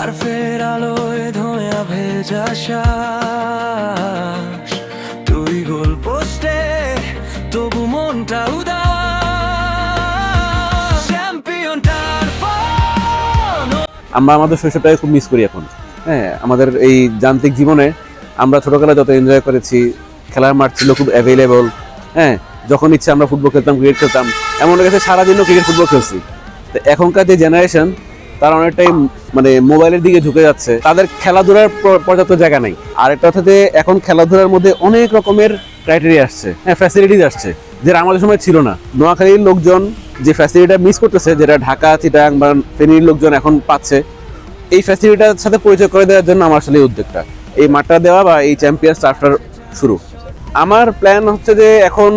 টার্ফের আলোয় ধোঁয়া ভেজা শ্বাস, তুই গোল পোস্টে তবু মনটা উদাস। Champion turf. আমরা আমাদের শৈশবটাকে খুব মিস করি এখন। হ্যাঁ, আমাদের এই যান্ত্রিক জীবনে আমরা ছোটবেলায় যত এনজয় করেছি, খেলার মাঠ ছিল খুব অ্যাভেলেবল। হ্যাঁ, যখন ইচ্ছে আমরা ফুটবল খেলতাম, ক্রিকেট খেলতাম, এমন হয়ে গেছে সারাদিনও ক্রিকেট ফুটবল খেলছি। তো এখনকার যে জেনারেশন, তারা অনেকটাই মানে মোবাইলের দিকে ঝুঁকে যাচ্ছে, তাদের খেলাধুলার পর্যাপ্ত জায়গা নেই। আর একটা হচ্ছে যে এখন খেলাধুলার মধ্যে অনেক রকমের ক্রাইটেরিয়া আসছে, হ্যাঁ, ফ্যাসিলিটিস আসছে, যেটা আমাদের সময় ছিল না। নোয়াখালীর লোকজন যে ফ্যাসিলিটিটা মিস করতেছে, যেটা ঢাকা, চিটাগাং বা ফেনীর লোকজন এখন পাচ্ছে, এই ফ্যাসিলিটিটার সাথে পরিচয় করে দেওয়ার জন্য আমার আসলে এই উদ্যোগটা, এই মাঠটা দেওয়া বা এই চ্যাম্পিয়ন্স টার্ফটার শুরু। আমার প্ল্যান হচ্ছে যে এখন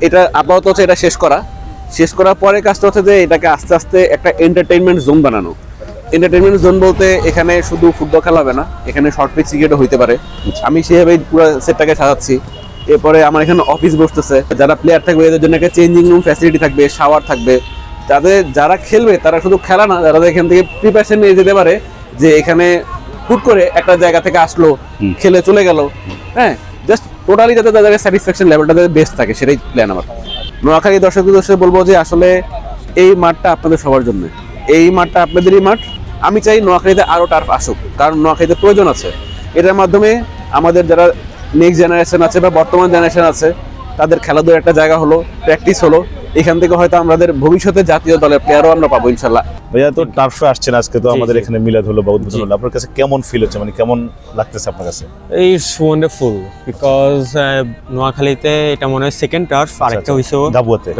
এটা আপাতত হচ্ছে এটা শেষ করার পরে কাজটা হচ্ছে যে এটাকে আস্তে আস্তে একটা এন্টারটেইনমেন্ট জোন বানানো। এন্টারটেইনমেন্ট জোন বলতে এখানে শুধু ফুটবল খেলা হবে না, এখানে শর্ট পিচ ক্রিকেটও হইতে পারে। আমি সেভাবেই পুরো সেটটাকে সাজাচ্ছি। এরপরে আমার এখানে অফিস বসতেছে, যারা প্লেয়ার থাকবে এদের জন্য একটা চেঞ্জিং রুম ফ্যাসিলিটি থাকবে, শাওয়ার থাকবে, যারা খেলবে তারা শুধু খেলা না, যারা এখান থেকে প্রিপারেশন নিয়ে যেতে পারে, যে এখানে হুট করে একটা জায়গা থেকে আসলো, খেলে চলে গেল, হ্যাঁ, জাস্ট টোটালি যাতে তাদের স্যাটিসফ্যাকশন লেভেলটা বেস্ট থাকে, সেটাই প্ল্যান আমার। নোয়াখালী দর্শকদের বলবো যে আসলে এই মাঠটা আপনাদের সবার জন্য, এই মাঠটা আপনাদেরই মাঠ। আমি চাই নোয়াখালীতে আরও টার্ফ আসুক, কারণ নোয়াখালীতে প্রয়োজন আছে। এটার মাধ্যমে আমাদের যারা নেক্সট জেনারেশন আছে বা বর্তমান জেনারেশন আছে, তাদের খেলাধুলার একটা জায়গা হলো, প্র্যাকটিস হলো। এখান থেকে হয়তো আমাদের ভবিষ্যতে জাতীয় দলের প্লেয়ারও আমরা পাবো ইনশাল্লাহ। ভাইয়া, তো টার্ফে আসছেন আজকে, তো আমাদের এখানে মিলাদ হলো বা উদ্বোধন হলো, আপনার কাছে কেমন ফিল হচ্ছে, মানে কেমন লাগতেছে আপনার কাছে? ইটস ওয়ান্ডারফুল বিকজ নোয়াখালীতে এটা মনে হয় সেকেন্ড টার্ফ, আরেকটা হয়েছে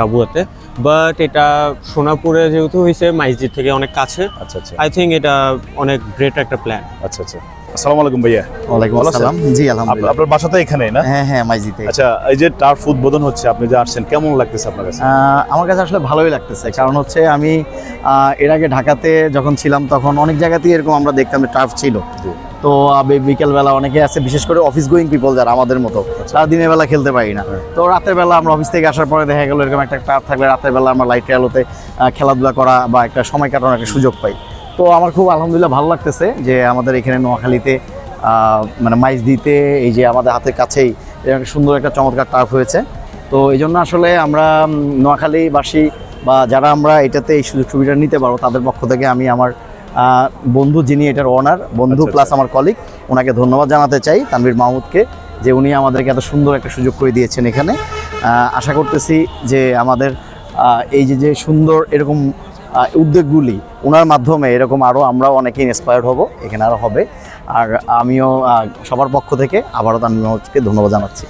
গাবুয়াতে, বাট এটা সোনাপুরে যেহেতু হয়েছে মাইজদির থেকে অনেক কাছে। আচ্ছা আচ্ছা, আই থিঙ্ক এটা অনেক গ্রেট একটা প্ল্যান। আচ্ছা আচ্ছা। আসসালামু আলাইকুম ভাইয়া। ওয়ালাইকুম আসসালাম। জি আলহামদুলিল্লাহ। আপনার বাসা তো এখানে না? হ্যাঁ হ্যাঁ, মাইজিতে। আচ্ছা, এই যে টার্ফ উদ্বোধন হচ্ছে, আপনি যে আসছেন, কেমন লাগতেছে আপনার কাছে? আমার কাছে আসলে ভালোই লাগতেছে, কারণ হচ্ছে আমি এর আগে ঢাকাতে যখন ছিলাম তখন অনেক জায়গাতেই এরকম আমরা দেখতাম যে টার্ফ ছিল। তো বিকেলবেলা অনেকে আছে, বিশেষ করে অফিস গোয়িং পিপল যারা আমাদের মতো, তারা দিনের বেলা খেলতে পারি না। তো রাতের বেলা আমরা অফিস থেকে আসার পরে দেখা গেলো এরকম একটা টার্ফ থাকলে রাতের বেলা আমরা লাইটের আলোতে খেলাধুলা করা বা একটা সময় কাটানোর একটা সুযোগ পাই। তো আমার খুব আলহামদুলিল্লাহ ভালো লাগতেছে যে আমাদের এখানে নোয়াখালীতে মানে মাইজদিতে এই যে আমাদের হাতের কাছেই সুন্দর একটা চমৎকার টার্ফ হয়েছে। তো এই জন্য আসলে আমরা নোয়াখালীবাসী বা যারা আমরা এটাতে এই সুযোগ সুবিধা নিতে পারবো, তাদের পক্ষ থেকে আমি আমার বন্ধু, যিনি এটার ওনার বন্ধু প্লাস আমার কলিগ, ওনাকে ধন্যবাদ জানাতে চাই, তানভীর মাহমুদকে, যে উনি আমাদেরকে এত সুন্দর একটা সুযোগ করে দিয়েছেন এখানে। আশা করতেছি যে আমাদের এই যে সুন্দর এরকম উদ্যোগগুলি ওনার মাধ্যমে এরকম আরও আমরাও অনেকে ইন্সপায়ার্ড হব, এখানে আরও হবে। আর আমিও সবার পক্ষ থেকে আবারও তানভীর মাহমুদকে ধন্যবাদ জানাচ্ছি।